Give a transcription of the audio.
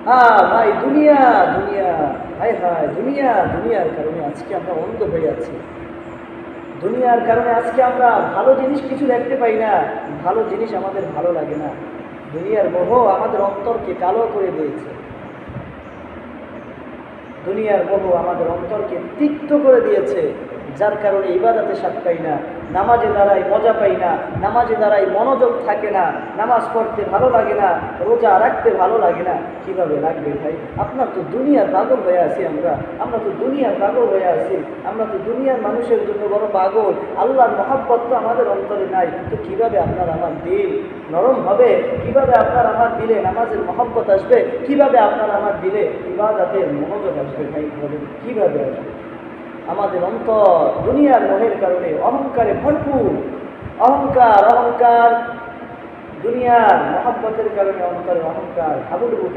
ভাই, দুনিয়া দুনিয়া, হায় হায় দুনিয়া, দুনিয়ার কারণে আজকে আমরা অন্ধ হয়ে আছি। দুনিয়ার কারণে আজকে আমরা ভালো জিনিস কিছু দেখতে পাই না, ভালো জিনিস আমাদের ভালো লাগে না। দুনিয়ার মোহ আমাদের অন্তরকে কালো করে দিয়েছে। দুনিয়ার মোহ আমাদের অন্তরকে তিক্ত করে দিয়েছে, যার কারণে ইবাদতে স্বাদ পাই না, নামাজে দাঁড়াই মজা পাই না, নামাজে দাঁড়াই মনোযোগ থাকে না, নামাজ পড়তে ভালো লাগে না, রোজা রাখতে ভালো লাগে না। কিভাবে লাগবে ভাই? আপনার তো দুনিয়ার পাগল হয়ে আছি আমরা তো দুনিয়ার পাগল হয়ে আছি, আমরা তো দুনিয়ার মানুষের জন্য বড় পাগল। আল্লাহর মহব্বত তো আমাদের অন্তরে নাই, তো কিভাবে আপনার আমার দিল নরম হবে? কিভাবে আপনার আমার দিলে নামাজের মহব্বত আসবে? কিভাবে আপনার আমার দিলে ইবাদতের মনোযোগ আসবে ভাই? বলেন কিভাবে আসবে? আমাদের অন্তর দুনিয়ার মোহের কারণে অহংকারে ভরপুর। অহংকার অহংকার দুনিয়ার মহব্বতের কারণে অন্তরের অহংকার হাবুডুবু